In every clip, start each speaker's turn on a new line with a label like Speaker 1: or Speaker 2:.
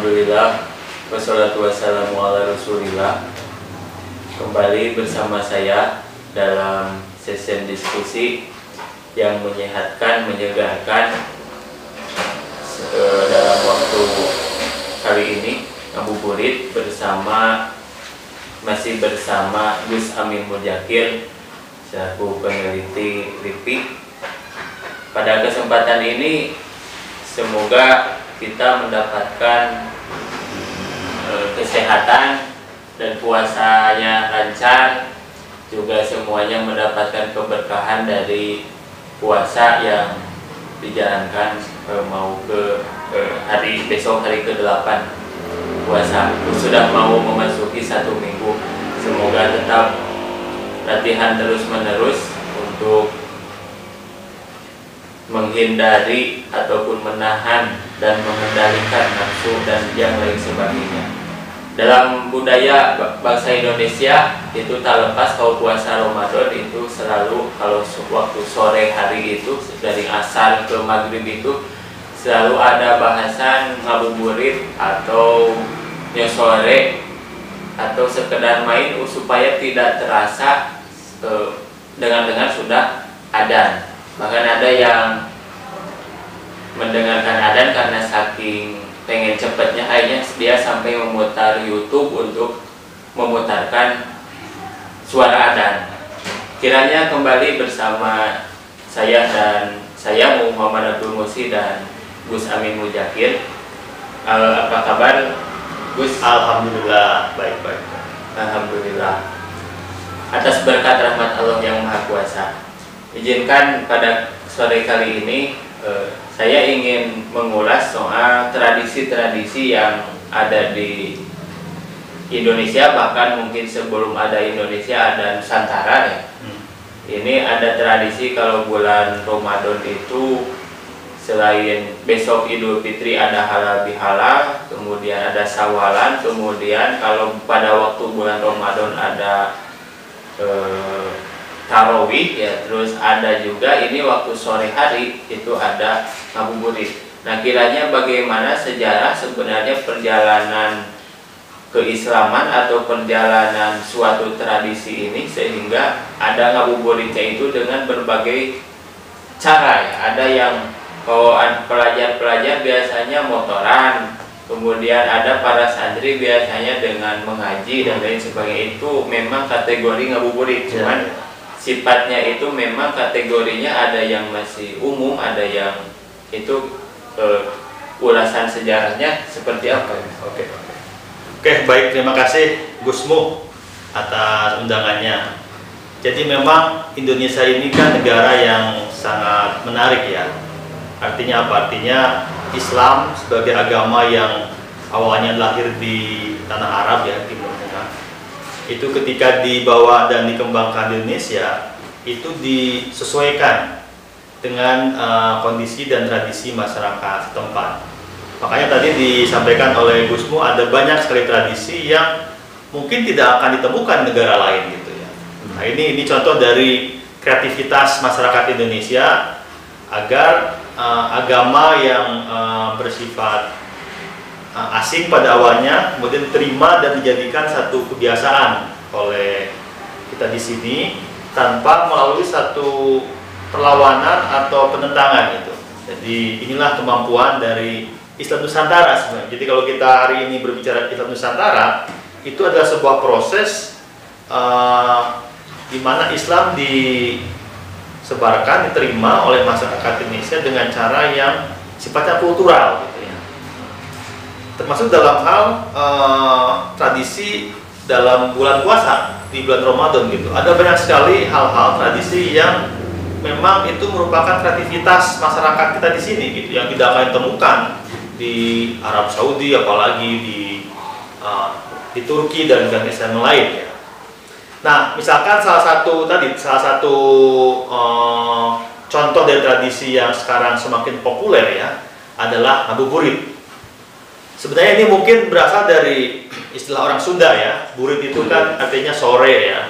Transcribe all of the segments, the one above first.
Speaker 1: Alhamdulillah, wassalatu wassalamu ala rasulillah. Kembali bersama saya dalam sesi diskusi yang menyehatkan, menyegarkan dalam waktu kali ini ngabuburit masih bersama Gus Amin Mudzakkir selaku peneliti LIPI. Pada kesempatan ini semoga kita mendapatkan kesehatan dan puasanya lancar, juga semuanya mendapatkan keberkahan dari puasa yang dijalankan mau ke hari besok, hari ke-8 puasa. Sudah mau memasuki 1 minggu. Semoga tetap latihan terus-menerus untuk menghindari ataupun menahan dan mengendalikan nafsu dan yang lain sebagainya. Dalam budaya bangsa Indonesia itu tak lepas kalau puasa Ramadan itu selalu, kalau waktu sore hari itu dari asar ke maghrib itu selalu ada bahasan ngabuburit atau nyosore atau sekedar main supaya tidak terasa dengar-dengar sudah adzan. Bahkan ada yang mendengarkan adzan karena saking pengen cepatnya, akhirnya dia sampai memutar YouTube untuk memutarkan suara adzan. Kiranya kembali bersama saya Muhammad Abdul Musi dan Gus Amin Mudzakkir. Apa kabar, Gus?
Speaker 2: Alhamdulillah, baik-baik.
Speaker 1: Alhamdulillah. Atas berkat rahmat Allah yang Maha Kuasa, izinkan pada sore kali ini saya ingin mengulas soal tradisi-tradisi yang ada di Indonesia, bahkan mungkin sebelum ada Indonesia ada Nusantara ya. Ini ada tradisi kalau bulan Ramadan itu selain besok Idul Fitri ada halal bihalal, kemudian ada Syawalan, kemudian kalau pada waktu bulan Ramadan ada tarawih ya, terus ada juga ini waktu sore hari itu ada ngabuburit. Nah, kiranya bagaimana sejarah sebenarnya perjalanan keislaman atau perjalanan suatu tradisi ini sehingga ada ngabuburitnya itu dengan berbagai cara ya. Ada yang kalau pelajar-pelajar biasanya motoran, kemudian ada para santri biasanya dengan mengaji dan lain sebagainya. Itu memang kategori ngabuburit, cuman sifatnya itu memang kategorinya ada yang masih umum, ada yang itu ulasan sejarahnya seperti apa?
Speaker 2: Oke, baik, terima kasih Gusmu atas undangannya. Jadi memang Indonesia ini kan negara yang sangat menarik ya. Artinya apa? Artinya Islam sebagai agama yang awalnya lahir di tanah Arab ya, Timur Tengah, itu ketika dibawa dan dikembangkan di Indonesia itu disesuaikan dengan kondisi dan tradisi masyarakat setempat. Makanya tadi disampaikan oleh Gusmu ada banyak sekali tradisi yang mungkin tidak akan ditemukan negara lain gitu ya. Nah, ini contoh dari kreativitas masyarakat Indonesia agar agama yang bersifat asing pada awalnya kemudian diterima dan dijadikan satu kebiasaan oleh kita di sini tanpa melalui satu perlawanan atau penentangan itu. Jadi inilah kemampuan dari Islam Nusantara sebenarnya. Jadi kalau kita hari ini berbicara Islam Nusantara, itu adalah sebuah proses di mana Islam disebarkan, diterima oleh masyarakat Indonesia dengan cara yang sifatnya kultural gitu ya. Termasuk dalam hal tradisi dalam bulan puasa di bulan Ramadan gitu. Ada banyak sekali hal-hal tradisi yang memang itu merupakan kreativitas masyarakat kita di sini gitu, yang tidak akan ditemukan di Arab Saudi, apalagi di Turki dan negara yang lain ya. Nah, misalkan salah satu contoh dari tradisi yang sekarang semakin populer ya adalah ngabuburit. Sebenarnya ini mungkin berasal dari istilah orang Sunda ya. Burit itu kan artinya sore ya.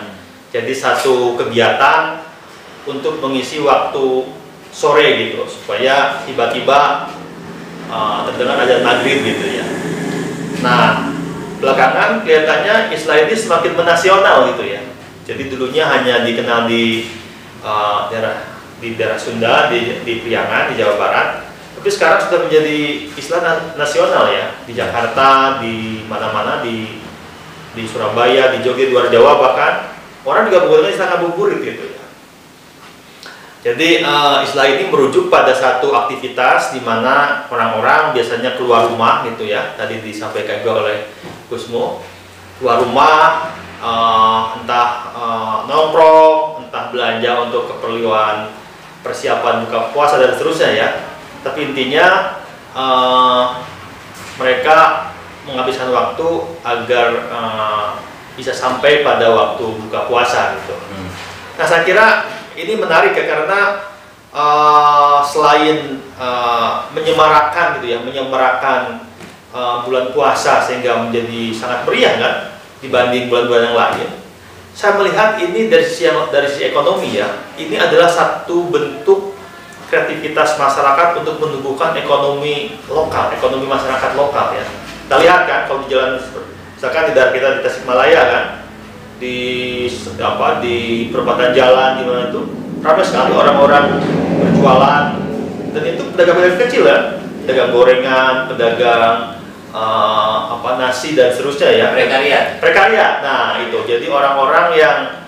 Speaker 2: Jadi satu kegiatan untuk mengisi waktu sore gitu supaya tiba-tiba terdengar azan maghrib gitu ya. Nah, belakangan kelihatannya Islam ini semakin menasional gitu ya. Jadi dulunya hanya dikenal di daerah Sunda, di Priangan, di Jawa Barat. Tapi sekarang sudah menjadi Islam nasional ya. Di Jakarta, di mana-mana, di Surabaya, di Jogja, di luar Jawa bahkan orang juga menggunakan istilah ngabuburit gitu ya. Jadi istilah ini merujuk pada satu aktivitas di mana orang-orang biasanya keluar rumah gitu ya. Tadi disampaikan juga oleh Gusmo, keluar rumah, entah nongkrong, entah belanja untuk keperluan persiapan buka puasa dan seterusnya ya. Tapi intinya mereka menghabiskan waktu agar bisa sampai pada waktu buka puasa gitu. Nah, saya kira ini menarik ya, karena selain menyemarakan gitu ya, menyemarakan bulan puasa sehingga menjadi sangat meriah kan dibanding bulan-bulan yang lain. Saya melihat ini dari sisi ekonomi ya, ini adalah satu bentuk kreativitas masyarakat untuk menumbuhkan ekonomi lokal, ekonomi masyarakat lokal ya. Kita lihat kan kalau di jalan, misalkan di daerah kita di Tasikmalaya kan, di perempatan jalan di mana itu ramai sekali orang-orang berjualan, dan itu pedagang-pedagang kecil ya, pedagang gorengan, pedagang nasi dan seterusnya ya. Prekariat. Nah itu jadi orang-orang yang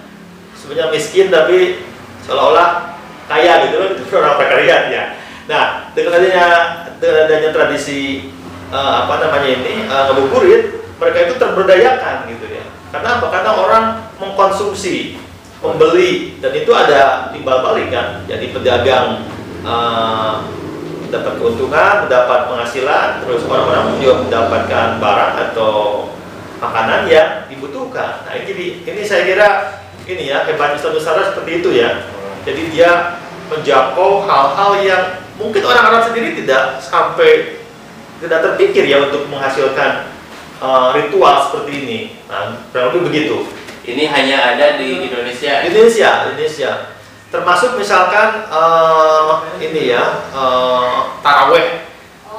Speaker 2: sebenarnya miskin tapi seolah-olah kaya gitu kan, itu orang prekariat ya. Nah dengan adanya tradisi ngabuburit, mereka itu terberdayakan gitu ya. Karena apa? Karena orang mengkonsumsi, membeli, dan itu ada timbal balik kan. Jadi pedagang mendapat keuntungan, mendapat penghasilan, terus orang-orang juga mendapatkan barang atau makanan yang dibutuhkan. Nah ini saya kira ini ya, hebat Islam Nusantara seperti itu ya. Jadi dia menjangkau hal-hal yang mungkin orang Arab sendiri tidak terpikir ya untuk menghasilkan ritual seperti ini. Nah, kurang lebih begitu.
Speaker 1: Ini hanya ada di Indonesia.
Speaker 2: Indonesia. Termasuk misalkan taraweh.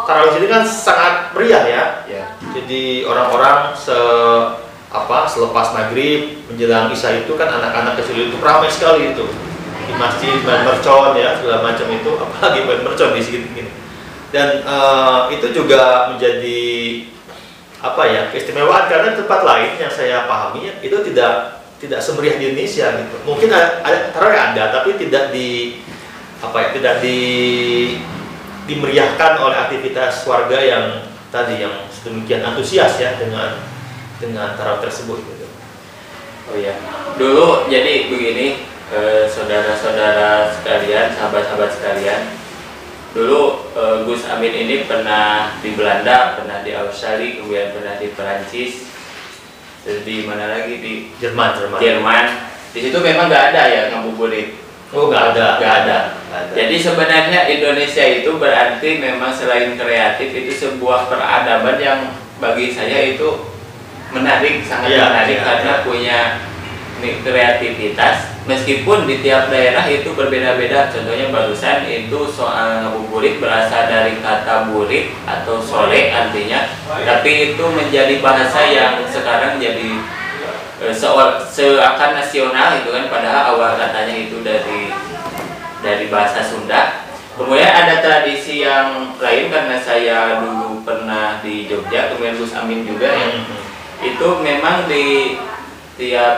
Speaker 2: Taraweh ini kan sangat meriah ya. Jadi orang-orang selepas maghrib menjelang isya itu kan anak-anak kecil itu ramai sekali itu di masjid, main mercon ya segala macam itu, apalagi main mercon di sini. Dan itu juga menjadi keistimewaan, karena tempat lain yang saya pahami itu tidak semeriah di Indonesia gitu. Mungkin ada tarawih ada, tapi tidak dimeriahkan oleh aktivitas warga yang sedemikian antusias ya dengan tarawih tersebut gitu.
Speaker 1: Oh iya, dulu jadi begini, saudara-saudara sekalian, sahabat-sahabat sekalian. Dulu Gus Amin ini pernah di Belanda, pernah di Australia, kemudian pernah di Perancis, terus di mana lagi, di Jerman. Di situ memang nggak ada ya ngabuburit.
Speaker 2: Oh, nggak ada.
Speaker 1: Jadi sebenarnya Indonesia itu berarti memang selain kreatif itu sebuah peradaban yang bagi saya itu menarik, sangat menarik karena punya kreativitas. Meskipun di tiap daerah itu berbeda-beda. Contohnya barusan itu soal ngabuburit berasal dari kata burit atau sore artinya, tapi itu menjadi bahasa yang sekarang jadi seakan nasional itu kan, padahal awal katanya itu dari bahasa Sunda. Kemudian ada tradisi yang lain, karena saya dulu pernah di Jogja, kemudian Gus Amin juga ya. Itu memang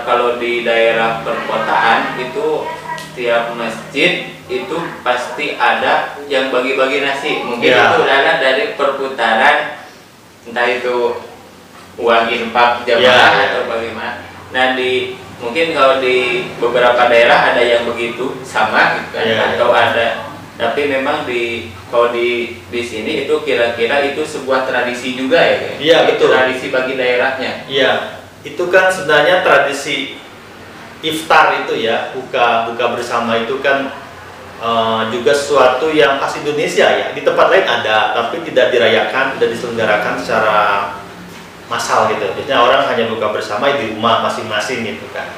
Speaker 1: kalau di daerah perkotaan itu tiap masjid itu pasti ada yang bagi-bagi nasi. Mungkin itu adalah dari perputaran, entah itu uang infak jamaah atau bagaimana. Nah mungkin kalau di beberapa daerah ada yang begitu sama gitu kan, atau ada, tapi memang kalau di sini itu kira-kira itu sebuah tradisi juga ya.
Speaker 2: Iya, betul.
Speaker 1: Tradisi bagi daerahnya.
Speaker 2: Iya. Itu kan sebenarnya tradisi iftar itu ya, buka bersama itu kan juga sesuatu yang khas Indonesia ya. Di tempat lain ada, tapi tidak dirayakan dan diselenggarakan secara massal gitu. Biasanya orang hanya buka bersama di rumah masing-masing gitu kan.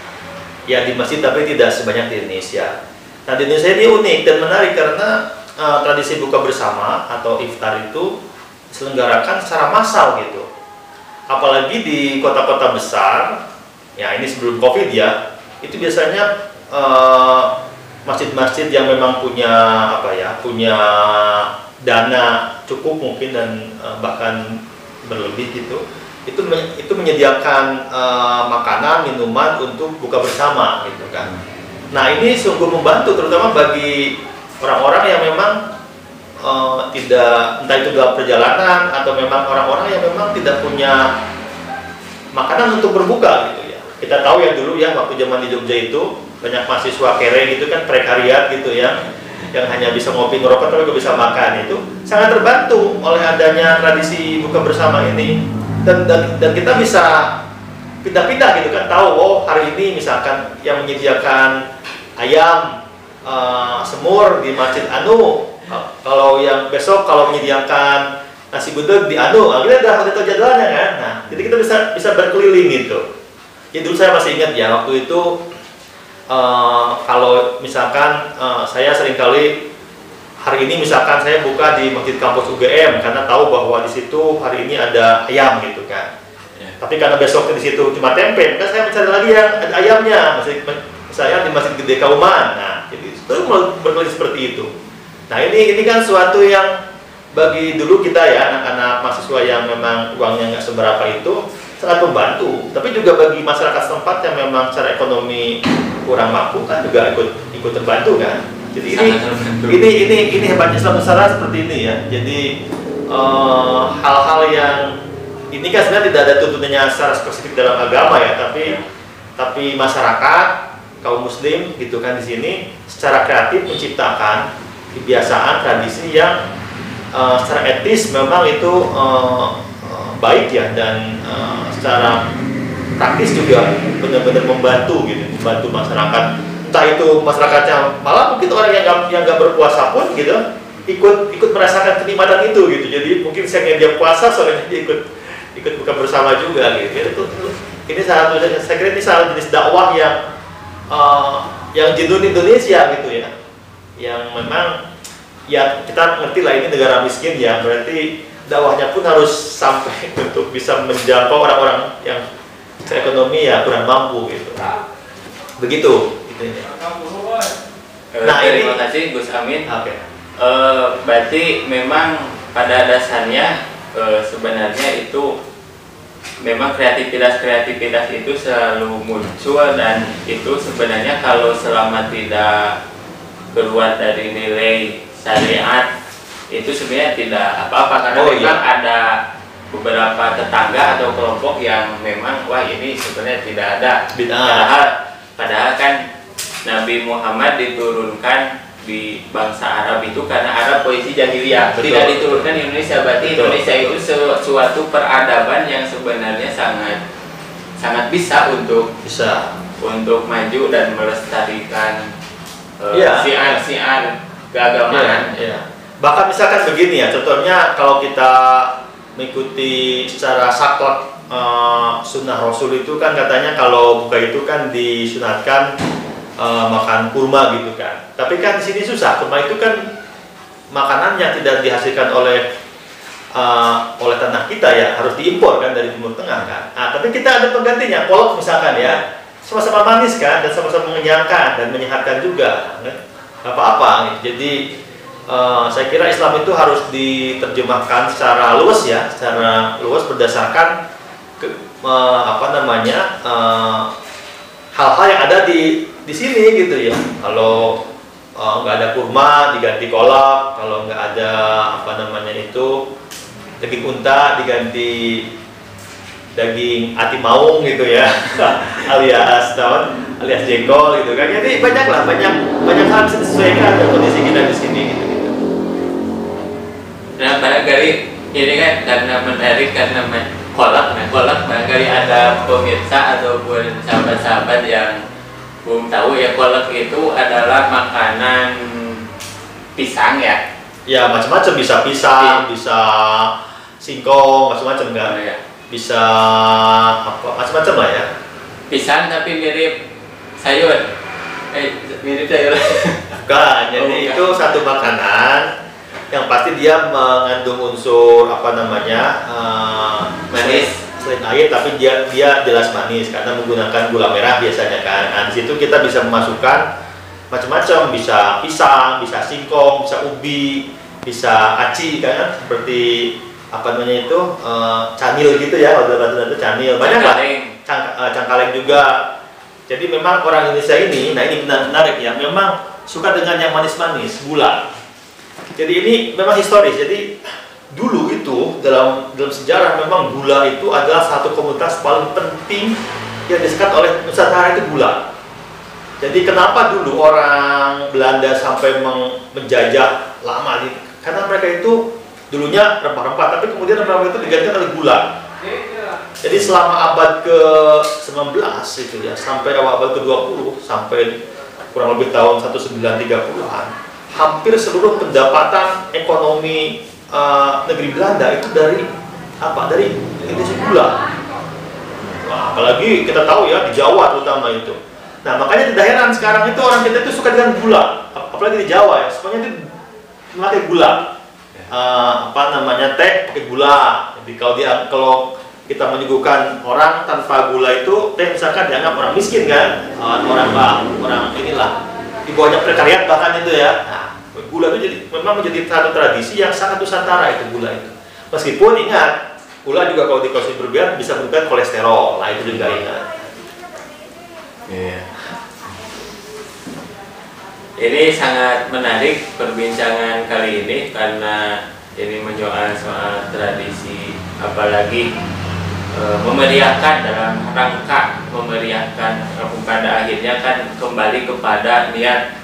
Speaker 2: Ya di masjid, tapi tidak sebanyak di Indonesia. Nah di Indonesia ini unik dan menarik karena tradisi buka bersama atau iftar itu diselenggarakan secara massal gitu. apalagi di kota-kota besar, ya ini sebelum COVID ya, itu biasanya masjid-masjid yang memang punya punya dana cukup mungkin dan bahkan berlebih gitu, itu menyediakan makanan, minuman untuk buka bersama gitu kan. Nah ini sungguh membantu terutama bagi orang-orang yang memang tidak, entah itu dalam perjalanan atau memang orang-orang yang memang tidak punya makanan untuk berbuka gitu ya. Kita tahu ya dulu ya waktu zaman di Jogja itu banyak mahasiswa kere gitu kan, prekariat gitu ya, yang hanya bisa ngopi ngerokok tapi gak bisa makan. Itu sangat terbantu oleh adanya tradisi buka bersama ini, dan kita bisa pindah-pindah gitu kan, tahu oh hari ini misalkan yang menyediakan ayam semur di Masjid Anu, kalau yang besok kalau menyediakan nasi gudeg di Anu, akhirnya udah tahu jadwalnya kan. Nah, jadi kita bisa berkeliling gitu. Jadi dulu saya masih ingat ya waktu itu kalau misalkan saya seringkali hari ini misalkan saya buka di Masjid Kampus UGM karena tahu bahwa di situ hari ini ada ayam gitu kan. Ya. Tapi karena besok di situ cuma tempe, maka saya mencari lagi yang ada ayamnya. Saya di Masjid Gede Kauman. Nah, jadi itu berkeliling seperti itu. Nah ini kan suatu yang bagi dulu kita ya anak-anak mahasiswa yang memang uangnya nggak seberapa itu sangat membantu. Tapi juga bagi masyarakat setempat yang memang secara ekonomi kurang mampu kan juga ikut terbantu kan. Jadi ini hebatnya Islam Nusantara seperti ini ya. Jadi hal-hal yang ini kan sebenarnya tidak ada tuntunannya secara spesifik dalam agama ya, tapi masyarakat kaum muslim gitu kan di sini secara kreatif menciptakan kebiasaan tradisi yang secara etis memang itu baik ya, dan secara praktis juga benar-benar membantu masyarakat. Entah itu masyarakatnya malah mungkin orang yang nggak berpuasa pun gitu ikut merasakan kenikmatan itu gitu. Jadi mungkin saya dia puasa soalnya dia ikut buka bersama juga gitu. Ini saya kira ini salah jenis dakwah yang jenuin Indonesia gitu ya, yang memang ya kita ngerti lah ini negara miskin ya, berarti dakwahnya pun harus sampai untuk bisa menjangkau orang-orang yang secara ekonomi ya kurang mampu gitu. Begitu.
Speaker 1: Nah terima kasih Gus Amin.
Speaker 2: Okay.
Speaker 1: Berarti memang pada dasarnya sebenarnya itu memang kreativitas itu selalu muncul, dan itu sebenarnya kalau selama tidak keluar dari nilai syariat itu sebenarnya tidak apa-apa, karena memang ada beberapa tetangga atau kelompok yang memang wah ini sebenarnya tidak ada. Padahal kan Nabi Muhammad diturunkan di bangsa Arab itu karena Arab posisi jahiliyah, tidak diturunkan di Indonesia. Berarti Indonesia itu suatu peradaban yang sebenarnya sangat bisa untuk maju dan melestarikan siar keagamaan.
Speaker 2: Bahkan misalkan begini ya, contohnya kalau kita mengikuti secara saklek sunnah Rasul itu kan katanya kalau buka itu kan disunatkan makan kurma gitu kan. Tapi kan di sini susah, kurma itu kan makanan yang tidak dihasilkan oleh tanah kita ya, harus diimpor kan dari Timur Tengah kan. Nah, tapi kita ada penggantinya, kolak misalkan ya, sama-sama manis kan dan sama-sama mengenyangkan dan menyehatkan juga, kan? Apa-apa. Jadi saya kira Islam itu harus diterjemahkan secara luas ya, secara luas berdasarkan hal-hal yang ada di sini gitu ya. Kalau nggak ada kurma diganti kolak, kalau nggak ada daging unta diganti daging ati maung gitu ya, alias jengkol gitu kan. Jadi banyak hal bisa disesuaikan dengan kondisi kita di sini gitu.
Speaker 1: Nah barangkali ini kan karena menarik karena kolak barangkali ada pemirsa ataupun sahabat-sahabat yang belum tahu ya, kolak itu adalah makanan pisang ya.
Speaker 2: Ya macam-macam, bisa pisang, bisa singkong, macam-macam kan.
Speaker 1: Ya.
Speaker 2: Bisa macam-macam lah ya.
Speaker 1: Pisang tapi mirip sayur. Mirip sayur.
Speaker 2: Bukan, jadi itu satu makanan yang pasti dia mengandung unsur manis, selain air, tapi dia jelas manis karena menggunakan gula merah biasanya kan. Nah, di situ kita bisa memasukkan macam-macam, bisa pisang, bisa singkong, bisa ubi, bisa aci kan, seperti apa namanya itu canil gitu ya, kalau itu canil banyak lah, cangkaleng juga. Jadi memang orang Indonesia ini, nah ini menarik ya, memang suka dengan yang manis-manis, gula. Jadi ini memang historis. Jadi dulu itu dalam sejarah memang gula itu adalah satu komoditas paling penting yang disekat oleh Nusantara, itu gula. Jadi kenapa dulu orang Belanda sampai menjajah lama ini? Karena mereka itu dulunya rempah-rempah, tapi kemudian rempah itu digantikan oleh gula. Jadi selama abad ke-19 itu ya, sampai awal abad ke-20, sampai kurang lebih tahun 1930-an, hampir seluruh pendapatan ekonomi negeri Belanda itu dari apa? Dari industri gula. Nah, apalagi kita tahu ya di Jawa terutama itu. Nah, makanya tidak heran sekarang itu orang kita itu suka dengan gula, apalagi di Jawa ya, semuanya itu memakai gula. Apa namanya, teh pakai gula. Jadi kalau kita menyuguhkan orang tanpa gula itu teh misalkan dianggap orang miskin kan, orang inilah di bawahnya prekariat bahkan itu ya. Nah, gula itu jadi memang menjadi satu tradisi yang sangat Nusantara itu gula itu. Meskipun ingat, gula juga kalau dikonsumsi berlebihan bisa menyebabkan kolesterol. Nah, itu juga ingat.
Speaker 1: Yeah. Ini sangat menarik perbincangan kali ini karena ini menyoal soal tradisi, apalagi memeriahkan, dalam rangka memeriahkan, pada akhirnya kan kembali kepada niat.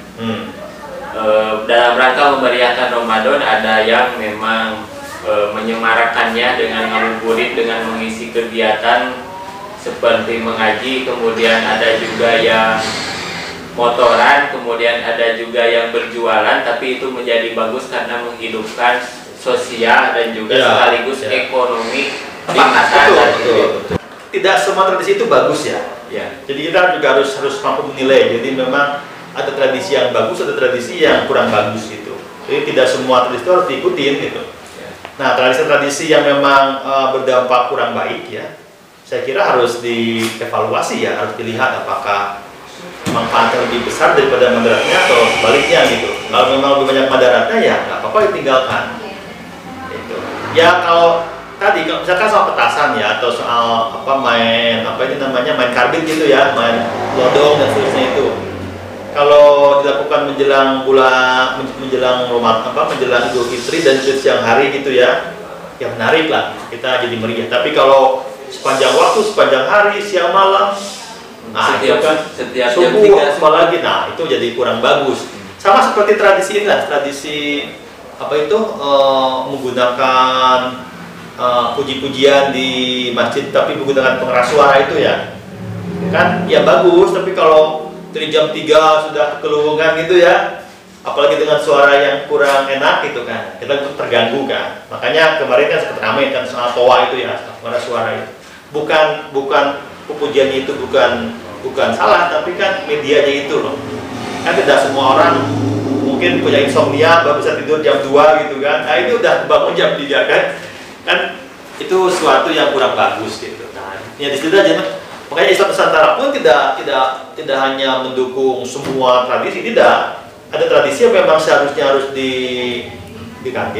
Speaker 1: Dalam rangka memeriahkan Ramadan ada yang memang menyemarakannya dengan ngabuburit, dengan mengisi kegiatan seperti mengaji, kemudian ada juga yang motoran, kemudian ada juga yang berjualan, tapi itu menjadi bagus karena menghidupkan sosial dan juga sekaligus ekonomi masyarakat.
Speaker 2: Tidak semua tradisi itu bagus ya. Jadi kita juga harus mampu menilai. Jadi memang ada tradisi yang bagus, ada tradisi yang kurang bagus gitu. Jadi tidak semua tradisi itu harus diikutin gitu. Nah, tradisi-tradisi yang memang berdampak kurang baik ya, saya kira harus dievaluasi ya, harus dilihat apakah manfaatnya lebih besar daripada madaratnya atau sebaliknya gitu. Kalau memang lebih banyak madaratnya ya nggak apa-apa ditinggalkan. Gitu. Ya kalau tadi misalkan soal petasan ya, atau soal main karbit gitu ya, main lodong dan seterusnya itu. Kalau dilakukan menjelang menjelang Idul Fitri dan siang hari gitu ya, ya menarik lah, kita jadi meriah. Tapi kalau sepanjang waktu, sepanjang hari, siang malam, nah setiap subuh apalagi, nah itu jadi kurang bagus. Sama seperti tradisi ini lah, tradisi menggunakan puji-pujian di masjid tapi menggunakan pengeras suara itu ya, kan ya bagus, tapi kalau dari jam 3 sudah keluyungan gitu ya, apalagi dengan suara yang kurang enak gitu kan, kita terganggu kan. Makanya kemarin kan sempat ramai kan soal toa itu ya, suara itu bukan pujiannya itu bukan salah, tapi kan medianya itu loh. Kan tidak semua orang mungkin punya insomnia, baru bisa tidur jam 2 gitu kan. Nah itu udah bangun jam 3 kan itu sesuatu yang kurang bagus gitu. Nah ya di situ aja. Makanya Islam Nusantara pun tidak hanya mendukung semua tradisi, tidak. Ada tradisi yang memang seharusnya harus ditinggalkan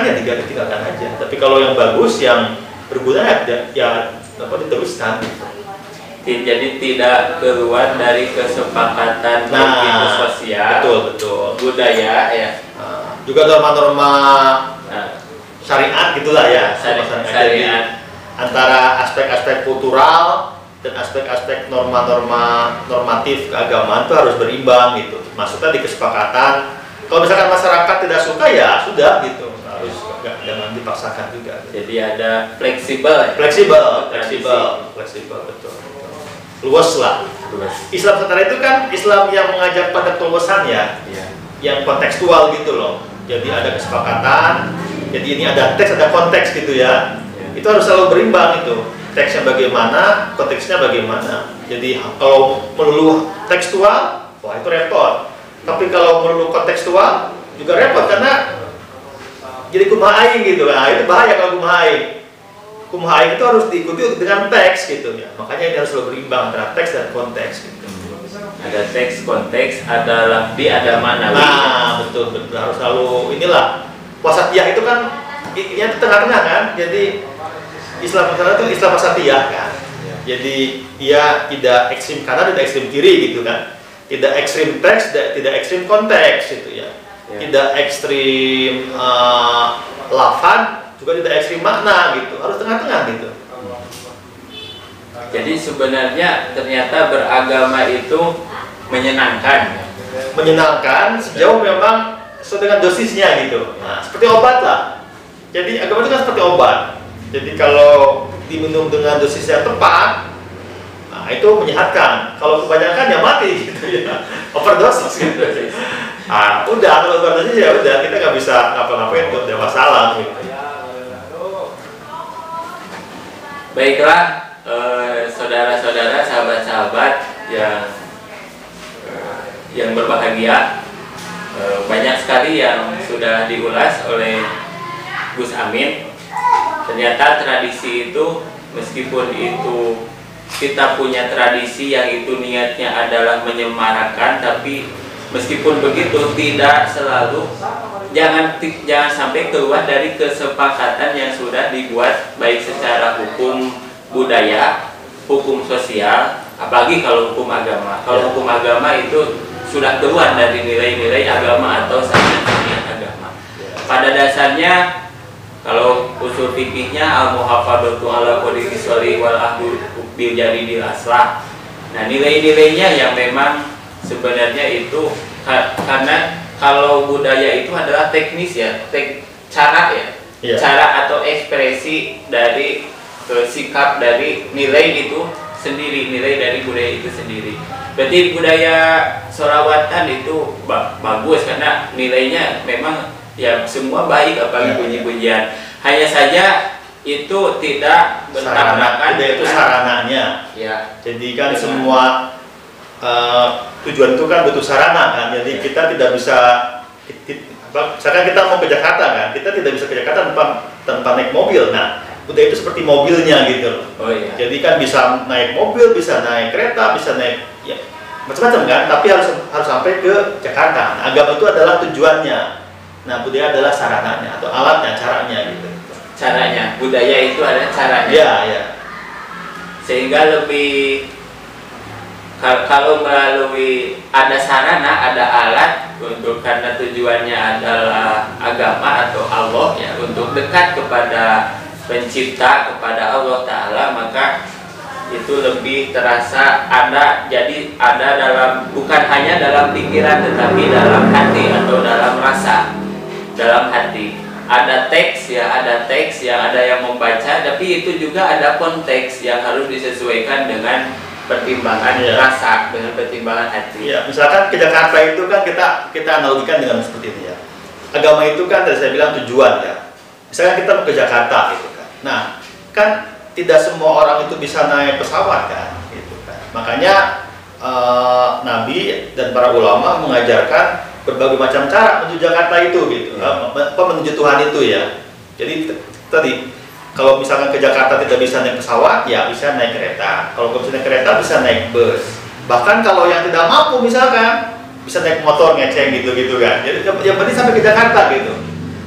Speaker 2: ya, tinggalkan aja. Tapi kalau yang bagus, yang berguna ya diteruskan.
Speaker 1: Jadi tidak keluar dari kesepakatan sosial, betul, budaya ya.
Speaker 2: Juga norma-norma syariat gitulah ya,
Speaker 1: syariat.
Speaker 2: Antara aspek-aspek kultural dan aspek-aspek normatif keagamaan itu harus berimbang gitu. Maksudnya di kesepakatan. Kalau misalkan masyarakat tidak suka ya sudah gitu, harus jangan dipaksakan juga.
Speaker 1: Jadi ada fleksibel
Speaker 2: betul. Luas lah. Islam Nusantara itu kan Islam yang mengajak pada keluasan ya, yang kontekstual gitu loh. Jadi ada kesepakatan. Jadi ini ada teks, ada konteks gitu ya. Itu harus selalu berimbang itu. Teksnya bagaimana, konteksnya bagaimana. Jadi kalau melulu tekstual, wah itu repot. Tapi kalau melulu kontekstual juga repot karena jadi kumaha aing gitu. Nah, itu bahaya kalau kumaha aing. Kumhai itu harus diikuti dengan teks gitu ya. Makanya ini harus selalu berimbang antara teks dan konteks gitu.
Speaker 1: Ada teks, konteks, ada lafzi, ada manawi.
Speaker 2: Nah, betul harus selalu inilah. Wasatiyah itu kan ini tengah-tengah kan. Jadi Islam itu Islam wasatiyah kan. Jadi dia tidak ekstrim kanan, tidak ekstrim kiri gitu kan. Tidak ekstrim teks, tidak ekstrim konteks gitu ya. Tidak ekstrim lafaz, juga tidak ekstrim makna gitu. Harus tengah-tengah gitu.
Speaker 1: Jadi sebenarnya ternyata beragama itu menyenangkan.
Speaker 2: Menyenangkan sejauh memang sesuai dengan dosisnya gitu. Nah, seperti obat lah. Jadi agama itu kan seperti obat. Jadi kalau diminum dengan dosis yang tepat, nah itu menyehatkan. Kalau kebanyakan ya mati gitu ya, overdosis gitu. Ah, udah kalau overdosis ya udah kita nggak bisa ngapa-ngapain tuh, ada masalah gitu.
Speaker 1: Baiklah, saudara-saudara, sahabat-sahabat yang berbahagia, banyak sekali yang sudah diulas oleh Gus Amin. Ternyata tradisi itu, meskipun itu kita punya tradisi yang itu niatnya adalah menyemarakan, tapi meskipun begitu tidak selalu, jangan sampai keluar dari kesepakatan yang sudah dibuat baik secara hukum budaya, hukum sosial, apalagi kalau hukum agama. Kalau hukum agama itu sudah keluar dari nilai-nilai agama atau syariat agama. Pada dasarnya kalau usul fikihnya al-muhafadzatu ala qadri sholih wal ahdu bil jadidil aslah. Nah, nilai-nilainya yang memang sebenarnya itu karena kalau budaya itu adalah teknis ya, cara ya, cara atau ekspresi dari sikap dari nilai itu sendiri, nilai dari budaya itu sendiri. Berarti budaya Solawatan itu bagus karena nilainya memang ya semua baik, apalagi puji-pujian. Hanya saja itu tidak bertabrakan.
Speaker 2: Itu sarananya.
Speaker 1: Ya.
Speaker 2: Jadi kan semua tujuan itu kan butuh sarana kan. Jadi kita tidak bisa, misalkan kita mau ke Jakarta kan, kita tidak bisa ke Jakarta tanpa naik mobil. Nah, budaya itu seperti mobilnya gitu.
Speaker 1: Oh iya.
Speaker 2: Jadi kan bisa naik mobil, bisa naik kereta, bisa naik ya macam-macam kan. Tapi harus sampai ke Jakarta. Nah, agama itu adalah tujuannya. Nah, budaya adalah sarananya atau alatnya, caranya gitu.
Speaker 1: Caranya, budaya itu adalah caranya.
Speaker 2: Ya, ya.
Speaker 1: Sehingga lebih kalau melalui ada sarana, ada alat untuk karena tujuannya adalah agama atau Allah ya, untuk dekat kepada pencipta, kepada Allah Ta'ala, maka itu lebih terasa ada, jadi ada dalam, bukan hanya dalam pikiran tetapi dalam hati atau dalam rasa, dalam hati. Ada teks ya, ada teks yang ada yang membaca, tapi itu juga ada konteks yang harus disesuaikan dengan pertimbangan rasa, dengan pertimbangan hati.
Speaker 2: Ya, misalkan ke Jakarta itu kan kita analogikan dengan seperti ini ya. Agama itu kan tadi saya bilang tujuan ya. Misalkan kita mau ke Jakarta gitu kan. Nah, kan tidak semua orang itu bisa naik pesawat kan, gitu kan. Makanya Nabi dan para ulama mengajarkan berbagai macam cara menuju Jakarta itu gitu, menuju Tuhan itu ya. Jadi tadi kalau misalkan ke Jakarta tidak bisa naik pesawat, ya bisa naik kereta. Kalau bisa naik kereta bisa naik bus. Bahkan kalau yang tidak mampu misalkan bisa naik motor ngeceng gitu kan. Jadi yang penting sampai ke Jakarta gitu.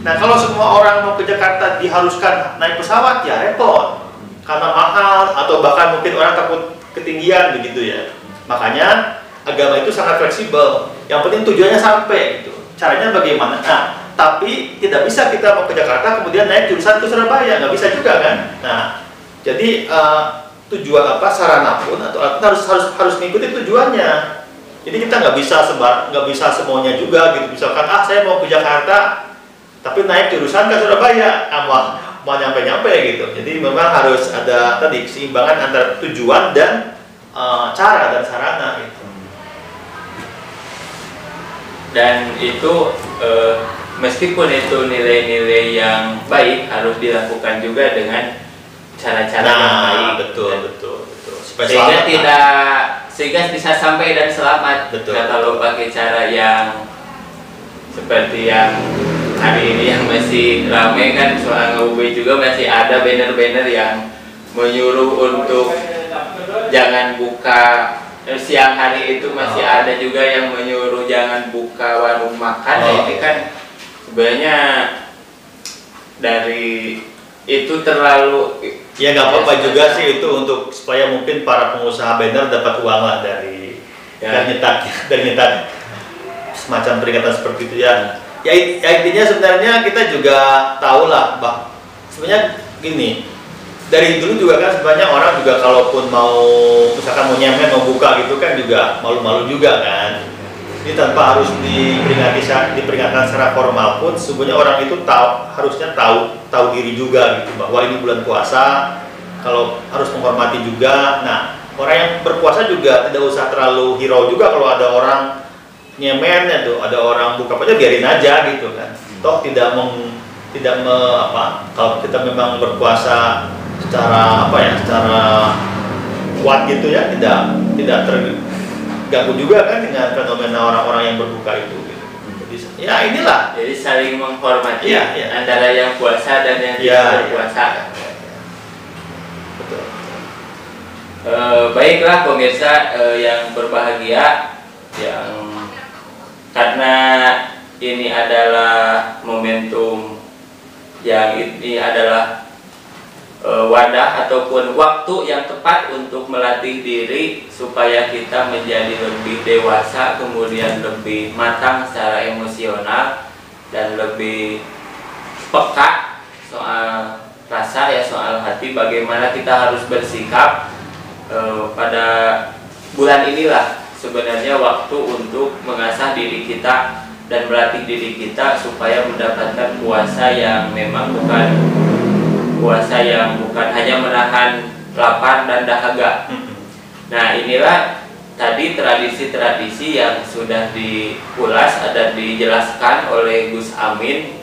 Speaker 2: Nah, kalau semua orang mau ke Jakarta diharuskan naik pesawat ya repot. Karena mahal atau bahkan mungkin orang takut ketinggian begitu ya. Makanya agama itu sangat fleksibel. Yang penting tujuannya sampai gitu. Caranya bagaimana? Nah, tapi tidak bisa kita mau ke Jakarta kemudian naik jurusan ke Surabaya, nggak bisa juga kan? Nah, jadi tujuan sarana pun atau harus mengikuti tujuannya. Jadi kita nggak bisa semuanya juga gitu. Misalkan saya mau ke Jakarta tapi naik jurusan ke Surabaya, mau nyampe gitu. Jadi memang harus ada tadi keseimbangan antara tujuan dan cara dan sarana gitu.
Speaker 1: Dan itu meskipun itu nilai-nilai yang baik harus dilakukan juga dengan cara-cara yang baik.
Speaker 2: Betul.
Speaker 1: Sehingga bisa sampai dan selamat.
Speaker 2: Betul.
Speaker 1: Nah, kalau pakai cara yang seperti yang hari ini yang masih ramai kan soal ngabuburit juga, masih ada banner-banner yang menyuruh untuk jangan buka siang hari itu, masih ada juga yang menyuruh jangan buka warung makan. Nah, ini kan sebenarnya dari itu terlalu
Speaker 2: ya nggak apa-apa juga sih itu untuk supaya mungkin para pengusaha banner dapat uang lah dari dari nyetak semacam peringatan seperti itu ya. Ya intinya sebenarnya kita juga tahu lah sebenarnya gini, dari dulu juga kan sebenarnya orang juga kalaupun mau misalkan mau nyemen mau buka gitu kan juga malu-malu juga kan. Ini tanpa harus diperingatkan secara formal pun sebenarnya orang itu harusnya tahu diri juga gitu bahwa ini bulan puasa, kalau harus menghormati juga. Nah, orang yang berpuasa juga tidak usah terlalu hirau juga kalau ada orang nyemen itu, ada orang buka aja biarin aja gitu kan. Toh kalau kita memang berpuasa secara secara kuat gitu ya, tidak terganggu juga kan dengan fenomena orang-orang yang berbuka itu gitu. Jadi ya inilah,
Speaker 1: jadi saling menghormati antara yang puasa dan yang tidak berpuasa.
Speaker 2: Betul.
Speaker 1: Baiklah pemirsa yang berbahagia, yang karena ini adalah momentum, yang ini adalah wadah ataupun waktu yang tepat untuk melatih diri supaya kita menjadi lebih dewasa, kemudian lebih matang secara emosional dan lebih peka soal rasa soal hati, bagaimana kita harus bersikap. Pada bulan inilah sebenarnya waktu untuk mengasah diri kita dan melatih diri kita supaya mendapatkan puasa yang memang bukan hanya menahan lapar dan dahaga. Nah, inilah tadi tradisi-tradisi yang sudah diulas dan dijelaskan oleh Gus Amin,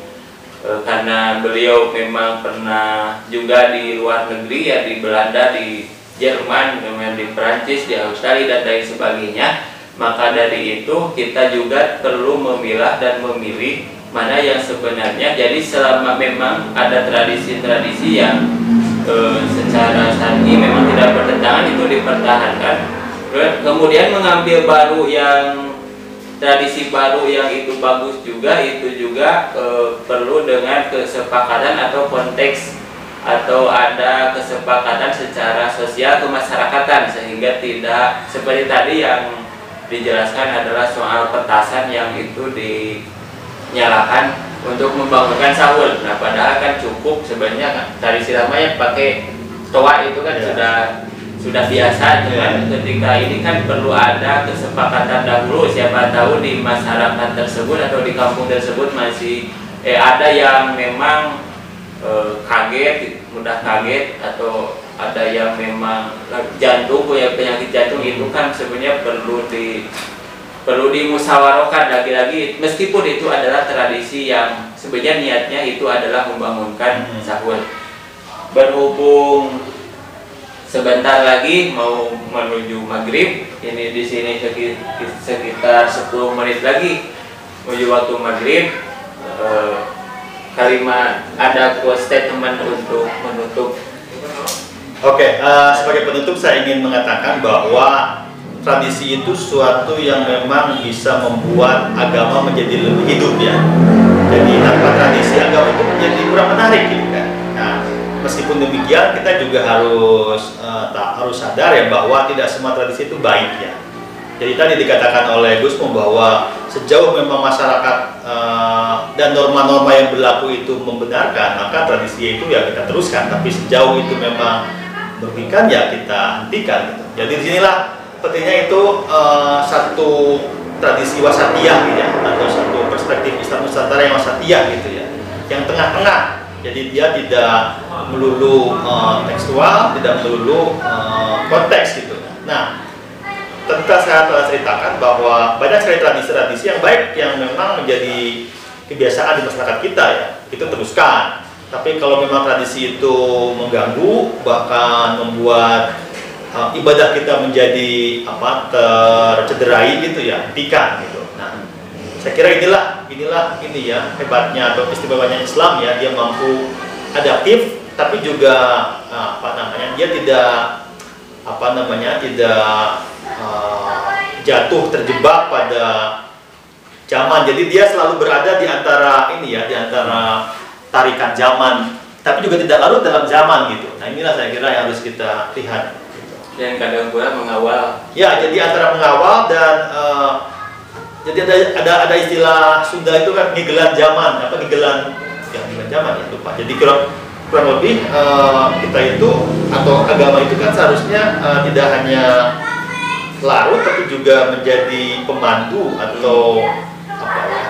Speaker 1: karena beliau memang pernah juga di luar negeri ya, di Belanda, di Jerman, kemudian di Perancis, di Australia dan lain sebagainya. Maka dari itu kita juga perlu memilah dan memilih mana yang sebenarnya. Jadi selama memang ada tradisi-tradisi yang secara syar'i memang tidak bertentangan, itu dipertahankan. Kemudian mengambil tradisi baru yang itu bagus juga, itu juga perlu dengan kesepakatan atau konteks, atau ada kesepakatan secara sosial kemasyarakatan, sehingga tidak seperti tadi yang dijelaskan adalah soal petasan yang itu dinyalakan untuk membangunkan sahur. Nah, padahal kan cukup sebenarnya tradisi lama yang pakai toa itu kan sudah biasa, cuman ketika ini kan perlu ada kesepakatan dahulu. Siapa tahu di masyarakat tersebut atau di kampung tersebut masih ada yang memang mudah kaget, atau ada yang memang punya penyakit jantung. Itu kan sebenarnya perlu dimusyawarahkan lagi-lagi, meskipun itu adalah tradisi yang sebenarnya niatnya itu adalah membangunkan sahur. Berhubung sebentar lagi mau menuju maghrib, ini di sini sekitar 10 menit lagi menuju waktu maghrib. Kalimat ada statement untuk menutup.
Speaker 2: Oke, sebagai penutup saya ingin mengatakan bahwa tradisi itu suatu yang memang bisa membuat agama menjadi lebih hidup ya. Jadi tanpa tradisi agama itu menjadi kurang menarik gitu kan. Nah, meskipun demikian kita juga harus sadar ya bahwa tidak semua tradisi itu baik ya. Jadi tadi dikatakan oleh Gusmu bahwa sejauh memang masyarakat dan norma-norma yang berlaku itu membenarkan, maka tradisi itu ya kita teruskan. Tapi sejauh itu memang merugikan ya kita hentikan gitu. Jadi disinilah pentingnya itu satu tradisi wasatiyah gitu ya, atau satu perspektif Islam Nusantara yang wasatiyah gitu ya, yang tengah-tengah. Jadi dia tidak melulu tekstual, tidak melulu konteks gitu. Nah, tentu saya telah ceritakan bahwa banyak sekali tradisi-tradisi yang baik yang memang menjadi kebiasaan di masyarakat kita ya, itu teruskan. Tapi kalau memang tradisi itu mengganggu, bahkan membuat ibadah kita menjadi tercederai gitu ya, hentikan gitu. Nah, Saya kira inilah ini ya hebatnya atau istimewanya Islam ya, dia mampu adaptif tapi juga dia tidak jatuh terjebak pada zaman. Jadi dia selalu berada di antara di antara tarikan zaman, tapi juga tidak larut dalam zaman gitu. Nah inilah saya kira yang harus kita lihat.
Speaker 1: Dan kadang pula mengawal.
Speaker 2: Ya, jadi antara mengawal dan jadi ada istilah Sunda itu kan ngigelan zaman, ngigelan zaman ya lupa. Jadi kurang lebih kita itu atau agama itu kan seharusnya tidak hanya larut tapi juga menjadi pemandu atau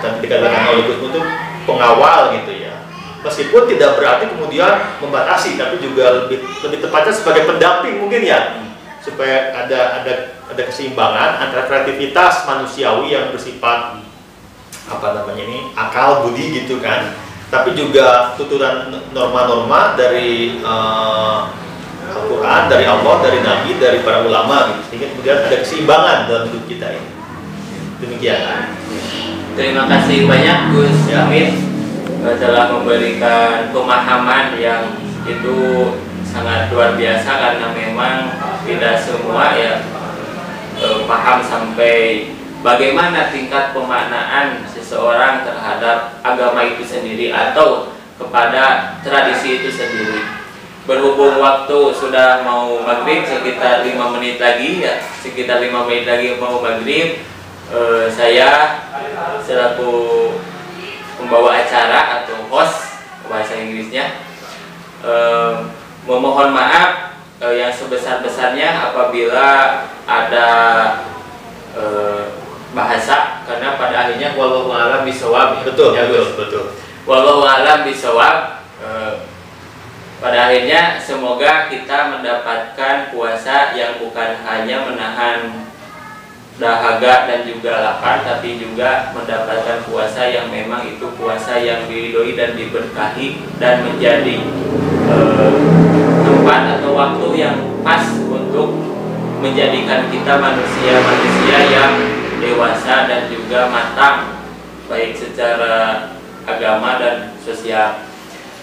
Speaker 2: tadi dikatakan oleh Gusmu itu pengawal gitu ya. Meskipun tidak berarti kemudian membatasi, tapi juga lebih tepatnya sebagai pendamping mungkin ya, supaya ada keseimbangan antara kreativitas manusiawi yang bersifat akal budi gitu kan, tapi juga tuturan norma-norma dari Al-Quran, dari Allah, dari Nabi, dari para ulama gitu, sehingga kemudian ada keseimbangan dalam hidup kita ini. Demikian.
Speaker 1: Terima kasih banyak Gus Amin telah memberikan pemahaman yang itu sangat luar biasa, karena memang tidak semua ya paham sampai bagaimana tingkat pemaknaan seseorang terhadap agama itu sendiri atau kepada tradisi itu sendiri. Berhubung waktu sudah mau maghrib, sekitar 5 menit lagi mau maghrib, saya selaku pembawa acara atau host bahasa Inggrisnya memohon maaf yang sebesar-besarnya apabila ada bahasa, karena pada akhirnya wallahu a'lam bishawab.
Speaker 2: Betul.
Speaker 1: Wallahu a'lam bishawab. Pada akhirnya semoga kita mendapatkan puasa yang bukan hanya menahan dahaga dan juga lapar, tapi juga mendapatkan puasa yang memang itu puasa yang diridhoi dan diberkahi dan menjadi tempat atau waktu yang pas untuk menjadikan kita manusia yang dewasa dan juga matang baik secara agama dan sosial.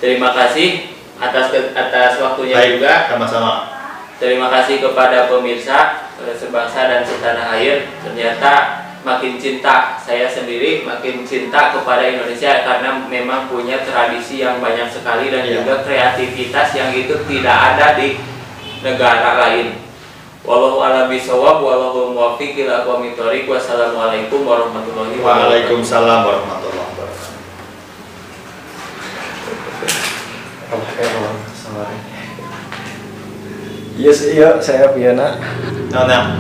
Speaker 1: Terima kasih atas waktunya.
Speaker 2: Baik,
Speaker 1: juga
Speaker 2: sama-sama.
Speaker 1: Terima kasih kepada pemirsa sebangsa dan setanah air. Ternyata makin cinta, saya sendiri makin cinta kepada Indonesia karena memang punya tradisi yang banyak sekali dan juga kreativitas yang itu tidak ada di negara lain. Wallahu a'lam bishawab, wallahu muwaffiq ila aqwamit thoriq. Wassalamualaikum warahmatullahi wabarakatuh.
Speaker 2: Waalaikumsalam warahmatullahi wabarakatuh.
Speaker 3: Yes, iya, saya Piana.
Speaker 2: Nah,